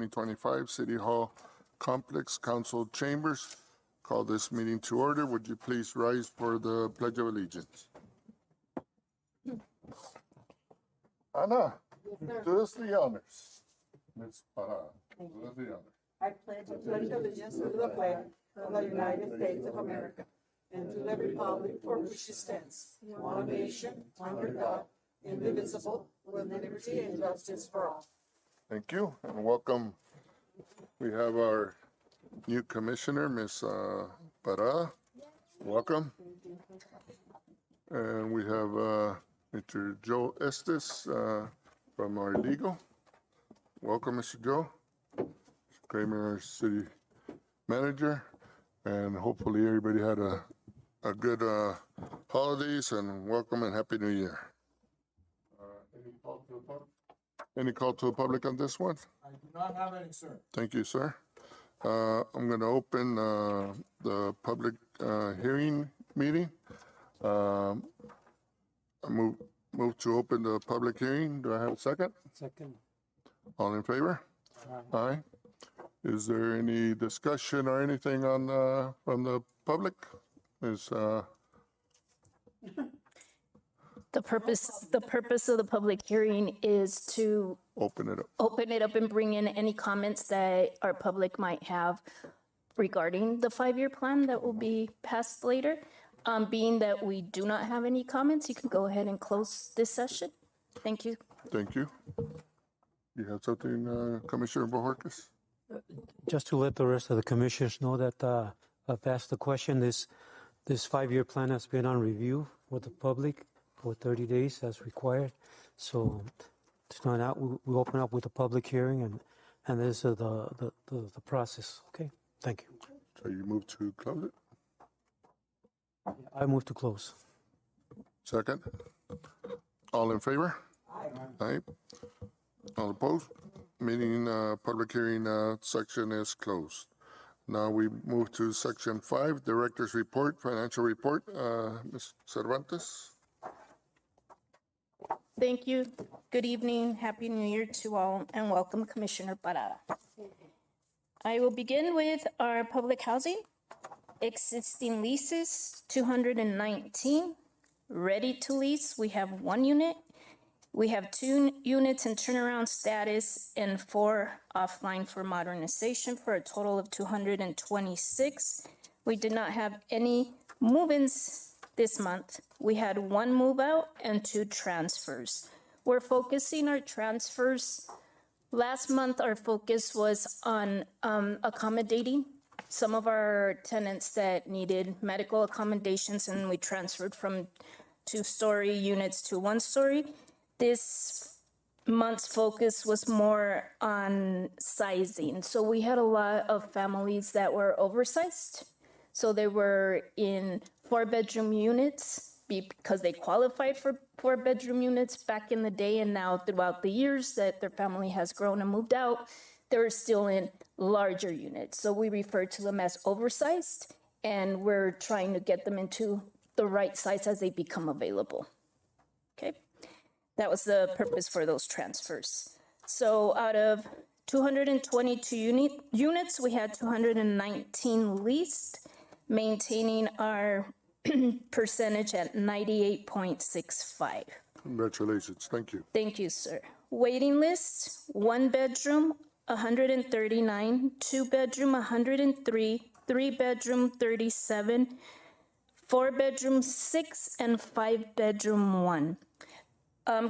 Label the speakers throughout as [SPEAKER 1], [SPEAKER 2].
[SPEAKER 1] 2025, City Hall Complex Council Chambers. Call this meeting to order. Would you please rise for the Pledge of Allegiance? Ana, do us the honors. Ms. Parada, do us the honors.
[SPEAKER 2] I pledge allegiance to the flag of the United States of America and to the republic for which it stands, one nation, under God, indivisible, with liberty and justice for all.
[SPEAKER 1] Thank you and welcome. We have our new commissioner, Ms. Parada. Welcome. And we have Mr. Joe Estes from our legal. Welcome, Mr. Joe. Mr. Kramer, our city manager. And hopefully everybody had a good holidays and welcome and Happy New Year. Any call to the public on this one?
[SPEAKER 3] I do not have any, sir.
[SPEAKER 1] Thank you, sir. I'm going to open the public hearing meeting. I move to open the public hearing. Do I have a second?
[SPEAKER 3] Second.
[SPEAKER 1] All in favor? Aye. Is there any discussion or anything on from the public?
[SPEAKER 4] The purpose of the public hearing is to
[SPEAKER 1] Open it up.
[SPEAKER 4] open it up and bring in any comments that our public might have regarding the 5-year plan that will be passed later. Being that we do not have any comments, you can go ahead and close this session. Thank you.
[SPEAKER 1] Thank you. You have something, Commissioner Bojorquez?
[SPEAKER 5] Just to let the rest of the commissioners know that I've asked the question, this 5-year plan has been on review with the public for 30 days as required. So tonight out, we open up with a public hearing and this is the process. Okay, thank you.
[SPEAKER 1] So you move to close it?
[SPEAKER 5] I move to close.
[SPEAKER 1] Second? All in favor? Aye. All opposed? Meeting, public hearing section is closed. Now we move to section 5, Director's Report, Financial Report. Ms. Cervantes?
[SPEAKER 4] Thank you. Good evening. Happy New Year to all and welcome Commissioner Parada. I will begin with our public housing. Existing leases, 219. Ready to lease, we have 1 unit. We have 2 units in turnaround status and 4 offline for modernization for a total of 226. We did not have any move-ins this month. We had 1 move out and 2 transfers. We're focusing our transfers. Last month, our focus was on accommodating some of our tenants that needed medical accommodations, and we transferred from 2-story units to 1-story. This month's focus was more on sizing. So we had a lot of families that were oversized. So they were in 4-bedroom units because they qualified for 4-bedroom units back in the day, and now throughout the years that their family has grown and moved out, they're still in larger units. So we refer to them as oversized, and we're trying to get them into the right size as they become available. Okay, that was the purpose for those transfers. So out of 222 units, we had 219 leased, maintaining our percentage at 98.65.
[SPEAKER 1] Congratulations. Thank you.
[SPEAKER 4] Thank you, sir. Waiting list, 1-bedroom, 139, 2-bedroom, 103, 3-bedroom, 37, 4-bedroom, 6, and 5-bedroom, 1.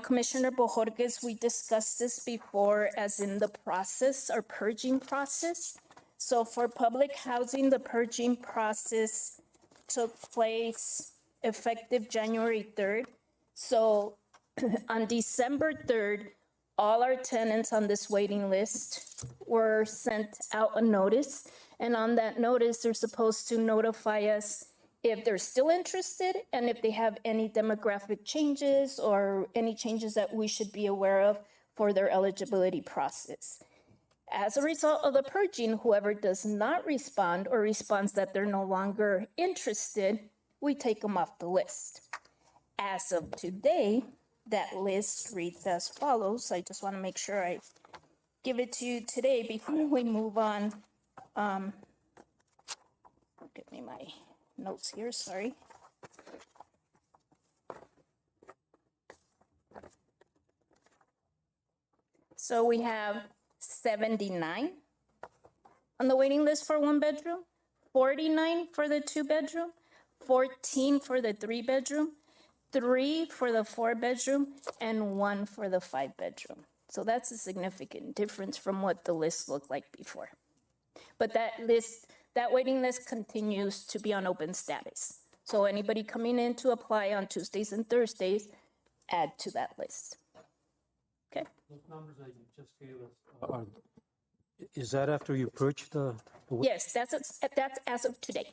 [SPEAKER 4] Commissioner Bojorquez, we discussed this before as in the process, our purging process. So for public housing, the purging process took place effective January 3rd. So on December 3rd, all our tenants on this waiting list were sent out a notice. And on that notice, they're supposed to notify us if they're still interested and if they have any demographic changes or any changes that we should be aware of for their eligibility process. As a result of the purging, whoever does not respond or responds that they're no longer interested, we take them off the list. As of today, that list reads as follows. I just want to make sure I give it to you today before we move on. Give me my notes here, sorry. So we have 79 on the waiting list for 1 bedroom, 49 for the 2 bedroom, 14 for the 3 bedroom, 3 for the 4 bedroom, and 1 for the 5 bedroom. So that's a significant difference from what the list looked like before. But that waiting list continues to be on open status. So anybody coming in to apply on Tuesdays and Thursdays, add to that list. Okay?
[SPEAKER 5] Those numbers that you just gave us, is that after you purge the?
[SPEAKER 4] Yes, that's as of today.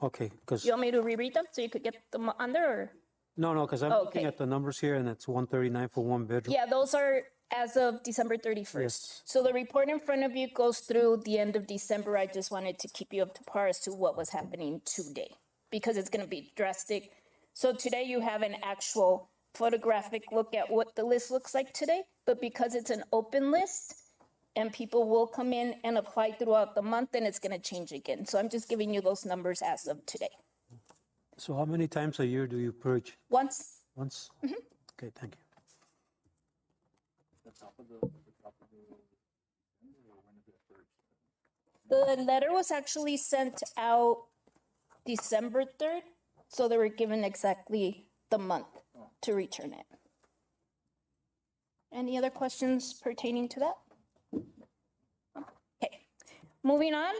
[SPEAKER 5] Okay, because,
[SPEAKER 4] You want me to reread them so you could get them on there, or?
[SPEAKER 5] no, because I'm looking
[SPEAKER 4] Okay.
[SPEAKER 5] at the numbers here and it's 139 for 1 bedroom.
[SPEAKER 4] Yeah, those are as of December 31st.
[SPEAKER 5] Yes.
[SPEAKER 4] So the report in front of you goes through the end of December. I just wanted to keep you up to par as to what was happening today, because it's going to be drastic. So today you have an actual photographic look at what the list looks like today, but because it's an open list and people will come in and apply throughout the month, then it's going to change again. So I'm just giving you those numbers as of today.
[SPEAKER 5] So how many times a year do you purge?
[SPEAKER 4] Once.
[SPEAKER 5] Once? Okay, thank you.
[SPEAKER 4] The letter was actually sent out December 3rd, so they were given exactly the month to return it. Any other questions pertaining to that? Okay, moving on.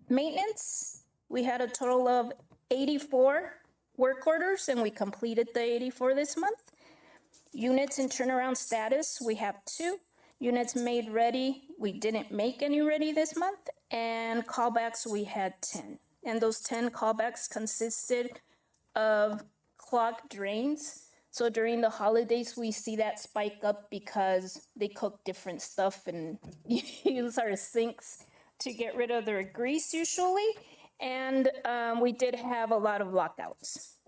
[SPEAKER 4] Maintenance, we had a total of 84 work orders and we completed the 84 this month. Units in turnaround status, we have 2. Units made ready, we didn't make any ready this month. And callbacks, we had 10. And those 10 callbacks consisted of clogged drains. So during the holidays, we see that spike up because they cook different stuff and use our sinks to get rid of their grease usually. And we did have a lot of lockouts.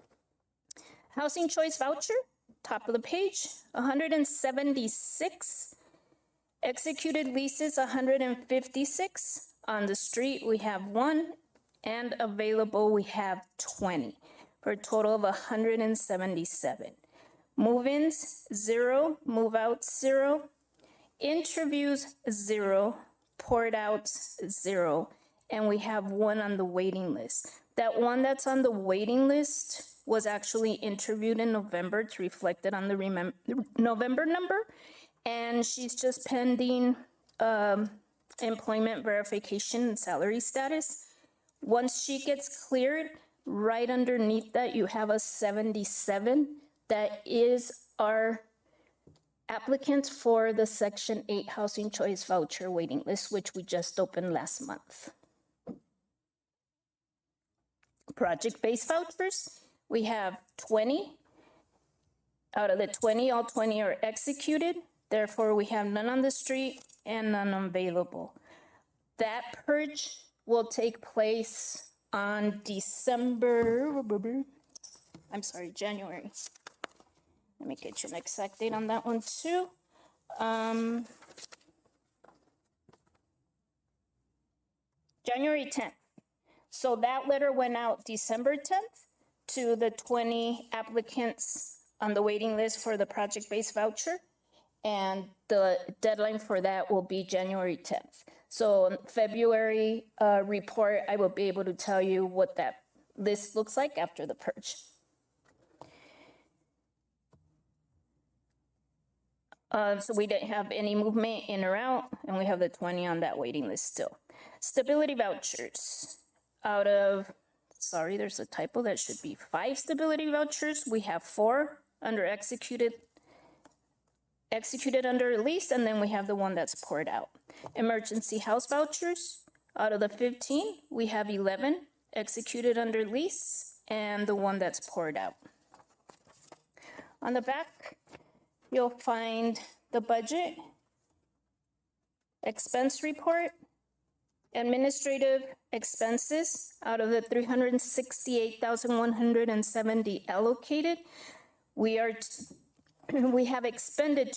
[SPEAKER 4] Housing choice voucher, top of the page, 176. Executed leases, 156. On the street, we have 1. And available, we have 20, for a total of 177. Move-ins, 0. Move-outs, 0. Interviews, 0. Poured outs, 0. And we have 1 on the waiting list. That one that's on the waiting list was actually interviewed in November. It's reflected on the November number. And she's just pending employment verification and salary status. Once she gets cleared, right underneath that, you have a 77. That is our applicants for the Section 8 Housing Choice Voucher waiting list, which we just opened last month. Project-based vouchers, we have 20. Out of the 20, all 20 are executed. Therefore, we have none on the street and none available. That purge will take place on January. Let me get you an exact date on that one too. January 10th. So that letter went out December 10th to the 20 applicants on the waiting list for the project-based voucher. And the deadline for that will be January 10th. So February report, I will be able to tell you what that list looks like after the purge. So we didn't have any movement in or out, and we have the 20 on that waiting list still. Stability vouchers. Out of, sorry, there's a typo, that should be 5 stability vouchers. We have 4 under executed under lease, and then we have the one that's poured out. Emergency house vouchers, out of the 15, we have 11 executed under lease, and the one that's poured out. On the back, you'll find the budget, expense report, administrative expenses. Out of the 368,170 allocated, we have expended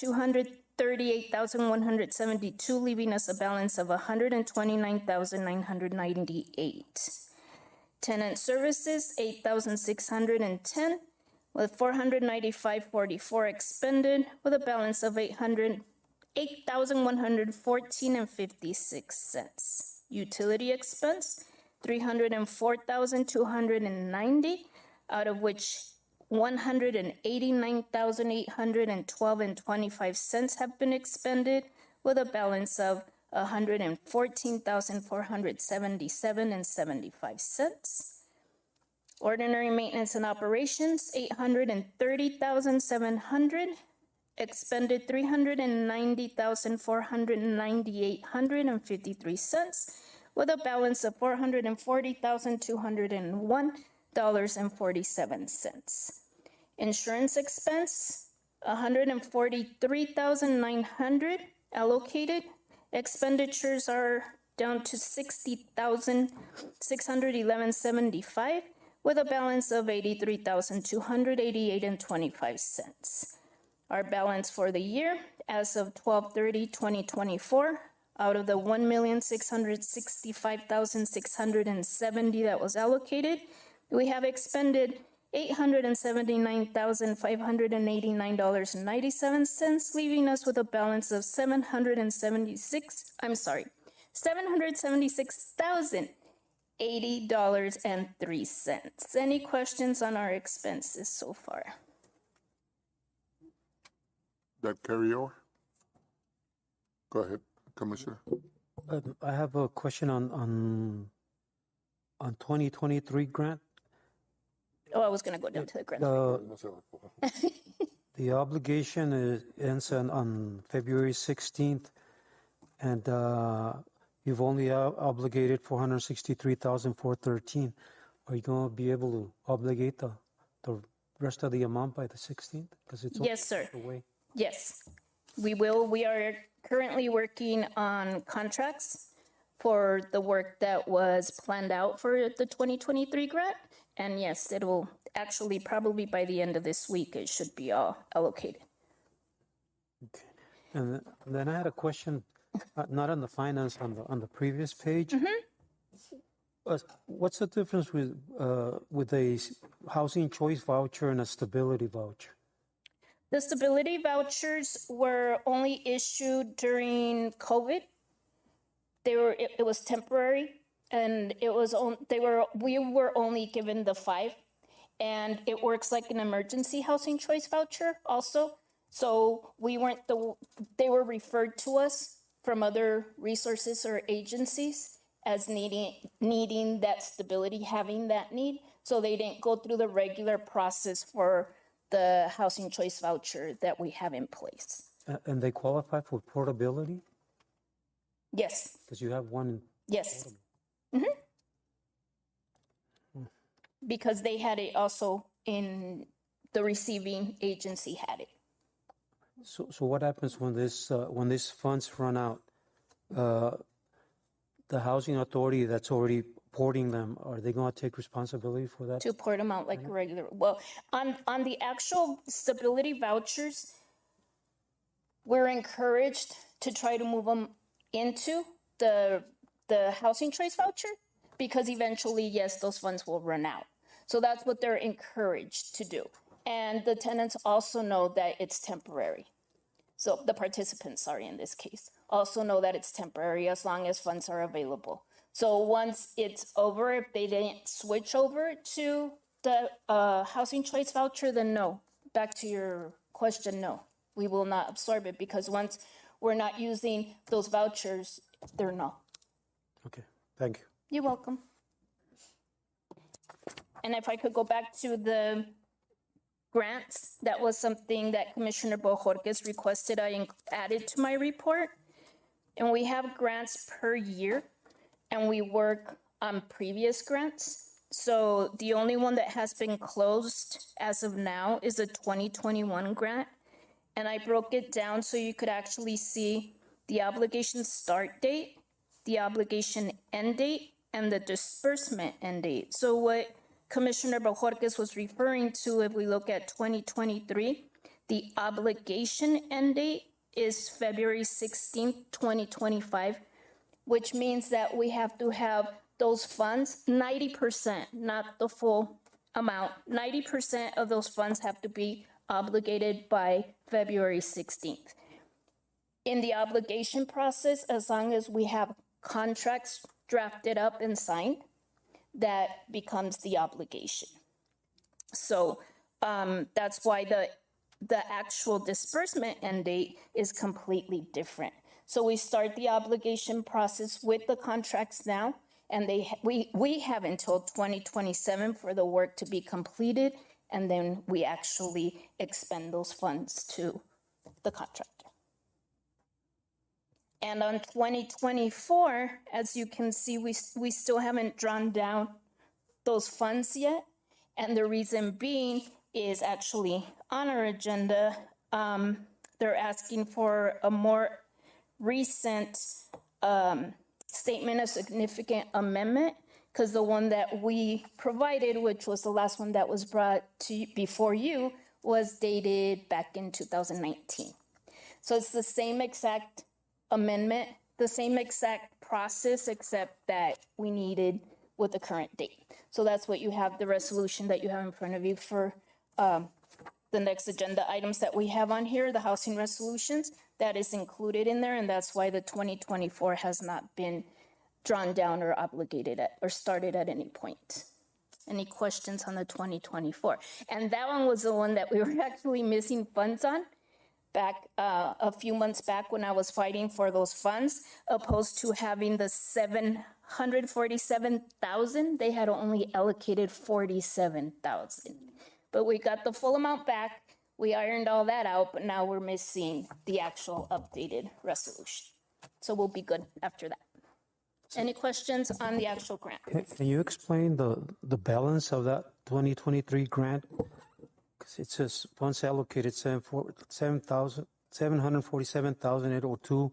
[SPEAKER 4] $138,172, leaving us a balance of $129,998. Tenant services, $8,610, with $495.44 expended, with a balance of $8,114.56. Utility expense, $304,290, out of which $189,812.25 have been expended, with a balance of $114,477.75. Ordinary maintenance and operations, $830,700, expended $390,498.53, with a balance of $440,201.47. Insurance expense, $143,900 allocated. Expenditures are down to $60,611.75, with a balance of $83,288.25. Our balance for the year, as of 12/30/2024, out of the $1,665,670 that was allocated, we have expended $879,589.97, leaving us with a balance of $776,080.03. Any questions on our expenses so far?
[SPEAKER 1] That carry over? Go ahead, Commissioner.
[SPEAKER 5] I have a question on 2023 grant.
[SPEAKER 4] Oh, I was going to go down to the grant.
[SPEAKER 5] The obligation ends on February 16th, and you've only obligated $463,413. Are you going to be able to obligate the rest of the amount by the 16th? Because it's
[SPEAKER 4] Yes, sir.
[SPEAKER 5] away.
[SPEAKER 4] Yes, we will. We are currently working on contracts for the work that was planned out for the 2023 grant. And yes, it will actually probably by the end of this week, it should be all allocated.
[SPEAKER 5] Okay. And then I had a question, not on the finance, on the previous page. What's the difference with a housing choice voucher and a stability voucher?
[SPEAKER 4] The stability vouchers were only issued during COVID. It was temporary, and we were only given the 5, and it works like an emergency housing choice voucher also. So they were referred to us from other resources or agencies as needing that stability, having that need. So they didn't go through the regular process for the housing choice voucher that we have in place.
[SPEAKER 5] And they qualify for portability?
[SPEAKER 4] Yes.
[SPEAKER 5] Because you have one.
[SPEAKER 4] Yes. Because they had it also in the receiving agency had it.
[SPEAKER 5] So what happens when these funds run out? The housing authority that's already porting them, are they going to take responsibility for that?
[SPEAKER 4] To port them out like regular. Well, on the actual stability vouchers, we're encouraged to try to move them into the housing choice voucher, because eventually, yes, those funds will run out. So that's what they're encouraged to do. And the tenants also know that it's temporary. So the participants, sorry, in this case, also know that it's temporary as long as funds are available. So once it's over, if they didn't switch over to the housing choice voucher, then no. Back to your question, no. We will not absorb it, because once we're not using those vouchers, they're no.
[SPEAKER 5] Okay, thank you.
[SPEAKER 4] You're welcome. And if I could go back to the grants, that was something that Commissioner Bojorquez requested I added to my report. And we have grants per year, and we work on previous grants. So the only one that has been closed as of now is a 2021 grant. And I broke it down so you could actually see the obligation start date, the obligation end date, and the disbursement end date. So what Commissioner Bojorquez was referring to, if we look at 2023, the obligation end date is February 16th, 2025, which means that we have to have those funds, 90%, not the full amount, 90% of those funds have to be obligated by February 16th. In the obligation process, as long as we have contracts drafted up and signed, that becomes the obligation. So that's why the actual disbursement end date is completely different. So we start the obligation process with the contracts now, and we have until 2027 for the work to be completed, and then we actually expend those funds to the contractor. And on 2024, as you can see, we still haven't drawn down those funds yet. And the reason being is actually on our agenda, they're asking for a more recent statement of significant amendment, because the one that we provided, which was the last one that was brought to before you, was dated back in 2019. So it's the same exact amendment, the same exact process, except that we needed with the current date. So that's what you have, the resolution that you have in front of you for the next agenda items that we have on here, the housing resolutions, that is included in there, and that's why the 2024 has not been drawn down or obligated at, or started at any point. Any questions on the 2024? And that one was the one that we were actually missing funds on back a few months back when I was fighting for those funds, opposed to having the 747,000. They had only allocated 47,000. But we got the full amount back. We ironed all that out, but now we're missing the actual updated resolution. So we'll be good after that. Any questions on the actual grant?
[SPEAKER 5] Can you explain the balance of that 2023 grant? Because it says funds allocated 747,802,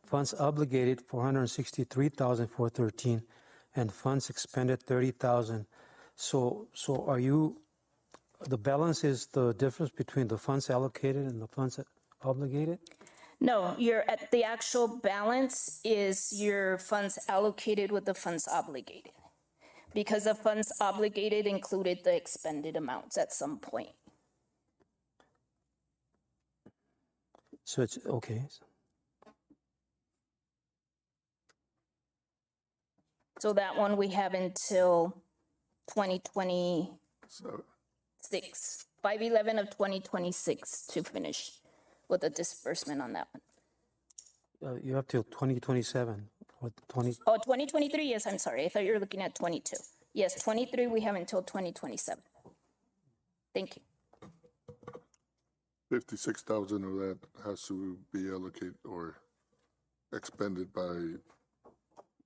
[SPEAKER 5] funds obligated 463,413, and funds expended 30,000. So are you, the balance is the difference between the funds allocated and the funds obligated?
[SPEAKER 4] No, you're at the actual balance is your funds allocated with the funds obligated. Because the funds obligated included the expended amounts at some point.
[SPEAKER 5] So it's, okay.
[SPEAKER 4] So that one we have until 2026, 5/11 of 2026 to finish with the disbursement on that one.
[SPEAKER 5] You have till 2027 or 20.
[SPEAKER 4] Oh, 2023, yes, I'm sorry. I thought you were looking at 22. Yes, 23, we have until 2027. Thank you.
[SPEAKER 1] 56,000 of that has to be allocated or expended by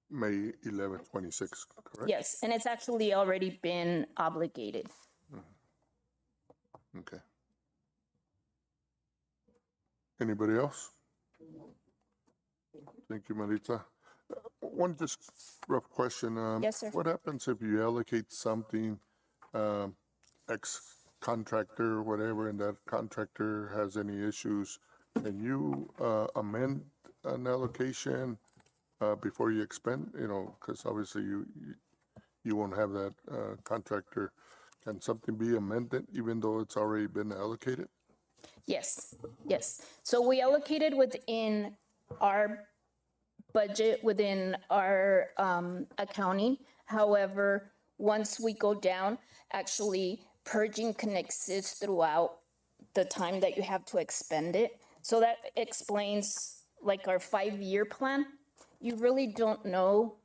[SPEAKER 1] May 11, 26, correct?
[SPEAKER 4] Yes, and it's actually already been obligated.
[SPEAKER 1] Okay. Anybody else? Thank you, Marita. One just rough question.
[SPEAKER 4] Yes, sir.
[SPEAKER 1] What happens if you allocate something, ex-contractor or whatever, and that contractor has any issues? Can you amend an allocation before you expend? You know, because obviously you won't have that contractor. Can something be amended even though it's already been allocated?
[SPEAKER 4] Yes, yes. So we allocated within our budget, within our accounting. However, once we go down, actually purging can exist throughout the time that you have to expend it. So that explains like our 5-year plan. You really don't know.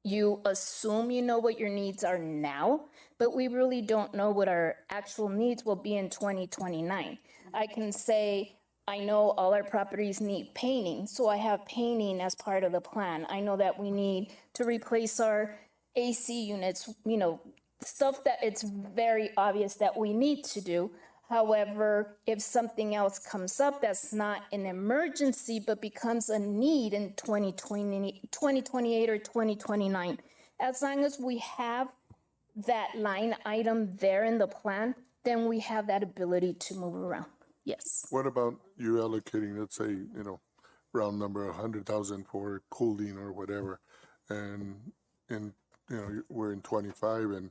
[SPEAKER 4] You assume you know what your needs are now, but we really don't know what our actual needs will be in 2029. I can say, I know all our properties need painting, so I have painting as part of the plan. I know that we need to replace our AC units, you know, stuff that it's very obvious that we need to do. However, if something else comes up that's not an emergency but becomes a need in 2028 or 2029, as long as we have that line item there in the plan, then we have that ability to move around. Yes.
[SPEAKER 1] What about you allocating, let's say, round number 100,000 for cooling or whatever, and we're in 25, and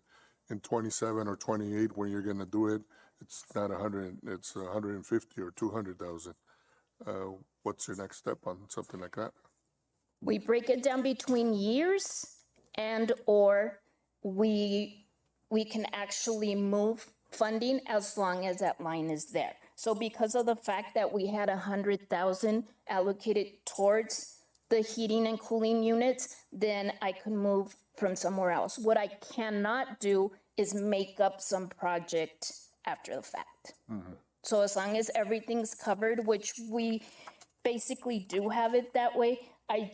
[SPEAKER 1] in 27 or 28 when you're gonna do it, it's not 100, it's 150 or 200,000. What's your next step on something like that?
[SPEAKER 4] We break it down between years and or we can actually move funding as long as that line is there. So because of the fact that we had 100,000 allocated towards the heating and cooling units, then I can move from somewhere else. What I cannot do is make up some project after the fact. So as long as everything's covered, which we basically do have it that way, I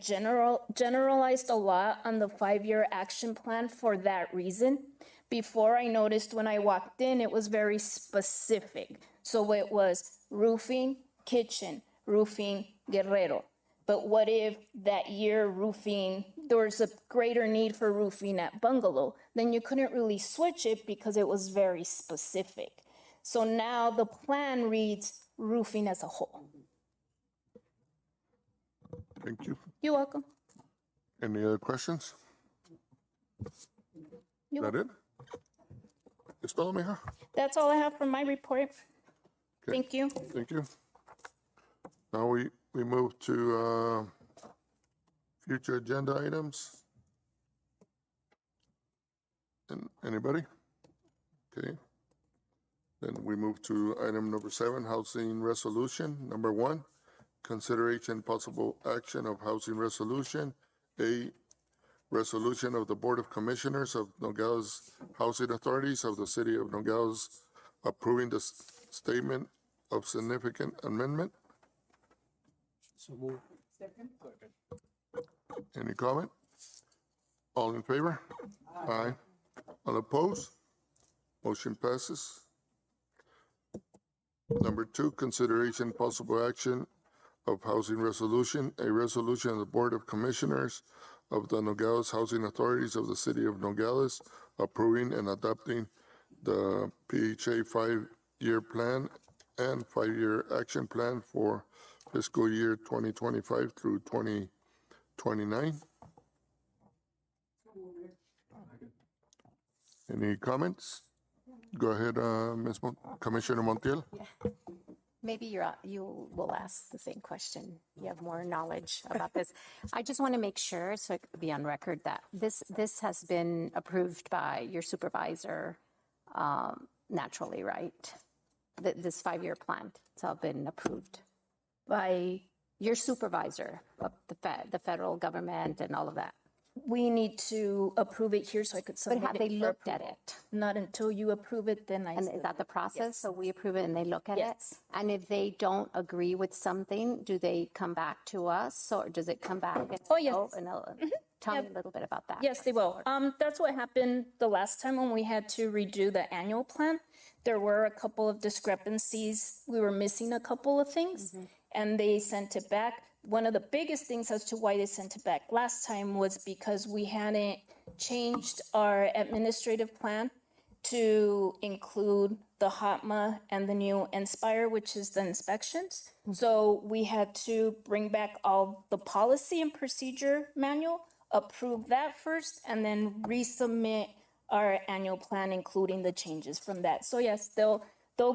[SPEAKER 4] generalized a lot on the 5-year action plan for that reason. Before, I noticed when I walked in, it was very specific. So it was roofing, kitchen, roofing, Guerrero. But what if that year roofing, there was a greater need for roofing at Bungalow? Then you couldn't really switch it because it was very specific. So now the plan reads roofing as a whole.
[SPEAKER 1] Thank you.
[SPEAKER 4] You're welcome.
[SPEAKER 1] Any other questions? Is that it? ¿Es todo, mija?
[SPEAKER 4] That's all I have for my report.
[SPEAKER 1] Okay.
[SPEAKER 4] Thank you.
[SPEAKER 1] Thank you. Now we move to future agenda items. And anybody? Okay. Then we move to item number 7, housing resolution. Number 1, consideration possible action of housing resolution. A resolution of the Board of Commissioners of Nogales Housing Authorities of the City of Nogales approving the statement of significant amendment. Any comment? All in favor? Aye. All opposed? Motion passes. Number 2, consideration possible action of housing resolution, a resolution of the Board of Commissioners of the Nogales Housing Authorities of the City of Nogales approving and adopting the PHA 5-year plan and 5-year action plan for fiscal year 2025 through 2029. Any comments? Go ahead, Commissioner Montiel.
[SPEAKER 3] Maybe you will ask the same question. You have more knowledge about this. I just want to make sure, so it could be on record, that this has been approved by your supervisor naturally, right? This 5-year plan, it's all been approved by your supervisor of the federal government and all of that.
[SPEAKER 4] We need to approve it here so I could
[SPEAKER 3] But
[SPEAKER 4] submit
[SPEAKER 3] have
[SPEAKER 4] it
[SPEAKER 3] they
[SPEAKER 4] for
[SPEAKER 3] looked at
[SPEAKER 4] approval.
[SPEAKER 3] it?
[SPEAKER 4] Not until you approve it, then I.
[SPEAKER 3] And is that the process? So we approve it and they look at it?
[SPEAKER 4] Yes.
[SPEAKER 3] And if they don't agree with something, do they come back to us or does it come back? And
[SPEAKER 4] Oh, yes.
[SPEAKER 3] Tell me a little bit about that.
[SPEAKER 4] Yes, they will. That's what happened the last time when we had to redo the annual plan. There were a couple of discrepancies. We were missing a couple of things and they sent it back. One of the biggest things as to why they sent it back last time was because we hadn't changed our administrative plan to include the HOTMA and the new Inspire, which is the inspections. So we had to bring back all the policy and procedure manual, approve that first, and then resubmit our annual plan, including the changes from that. So yes, they'll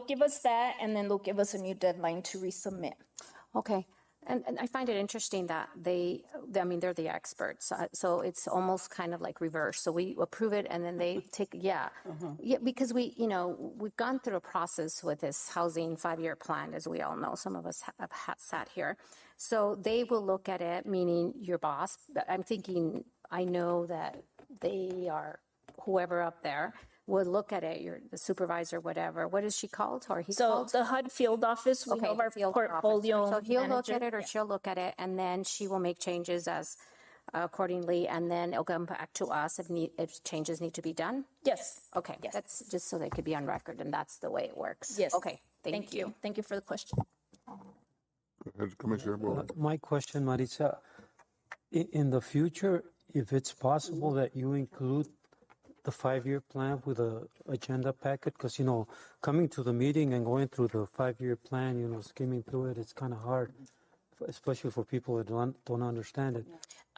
[SPEAKER 4] give us that, and then they'll give us a new deadline to resubmit.
[SPEAKER 3] Okay. And I find it interesting that they're the experts. So it's almost kind of like reverse. So we approve it and then they take, because we've gone through a process with this housing 5-year plan, as we all know. Some of us have sat here. So they will look at it, meaning your boss. I'm thinking, I know that they are, whoever up there, would look at it, the supervisor, whatever. What is she called or he
[SPEAKER 4] So
[SPEAKER 3] called?
[SPEAKER 4] the HUD field office, we have our
[SPEAKER 3] field
[SPEAKER 4] portfolio
[SPEAKER 3] officer. So he'll look
[SPEAKER 4] manager.
[SPEAKER 3] at it or she'll look at it and then she will make changes as accordingly and then it'll come back to us if changes need to be done.
[SPEAKER 4] Yes.
[SPEAKER 3] Okay,
[SPEAKER 4] Yes.
[SPEAKER 3] that's just so they could be on record and that's the way it works.
[SPEAKER 4] Yes.
[SPEAKER 3] Okay, thank you.
[SPEAKER 4] Thank you for the question.
[SPEAKER 1] Go ahead, Commissioner Bowe.
[SPEAKER 5] My question, Maritza, in the future, if it's possible that you include the 5-year plan with a agenda packet, because, coming to the meeting and going through the 5-year plan, skimming through it, it's kind of hard, especially for people that don't understand it.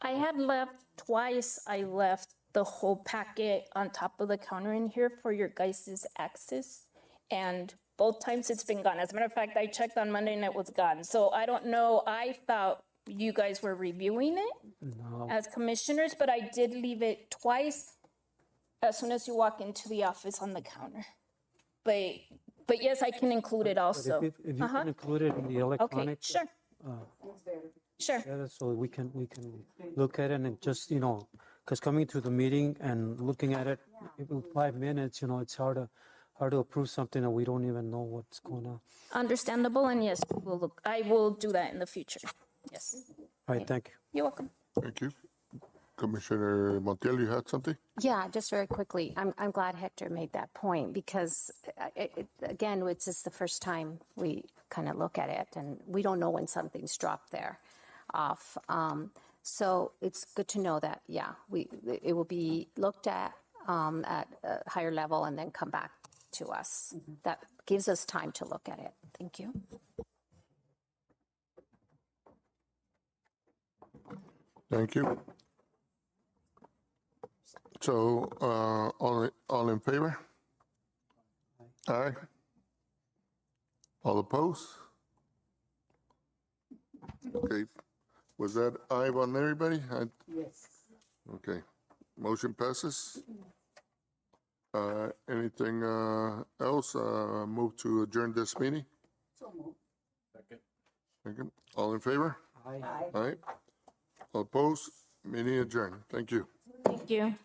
[SPEAKER 4] I had left twice. I left the whole packet on top of the counter in here for your guys' access. And both times it's been gone. As a matter of fact, I checked on Monday and it was gone. So I don't know. I thought you guys were reviewing it as commissioners, but I did leave it twice as soon as you walk into the office on the counter. But yes, I can include it also.
[SPEAKER 5] If you can include it in the
[SPEAKER 4] Okay,
[SPEAKER 5] electronic.
[SPEAKER 4] sure. Sure.
[SPEAKER 5] Yeah, so we can look at it and just, because coming to the meeting and looking at it in 5 minutes, it's hard to approve something that we don't even know what's going on.
[SPEAKER 4] Understandable, and yes, I will do that in the future. Yes.
[SPEAKER 5] All right, thank you.
[SPEAKER 4] You're welcome.
[SPEAKER 1] Thank you. Commissioner Montiel, you had something?
[SPEAKER 3] Yeah, just very quickly. I'm glad Hector made that point because, again, it's just the first time we kind of look at it and we don't know when something's dropped there off. So it's good to know that, it will be looked at a higher level and then come back to us. That gives us time to look at it. Thank you.
[SPEAKER 1] Thank you. So, all in favor? Aye. All opposed? Okay. Was that aye on everybody?
[SPEAKER 2] Yes.
[SPEAKER 1] Okay. Motion passes. Anything else? Move to adjourn this meeting?
[SPEAKER 2] So moved.
[SPEAKER 1] Second. All in favor?
[SPEAKER 2] Aye.
[SPEAKER 1] Aye. All opposed? Meeting adjourned. Thank you.
[SPEAKER 4] Thank you.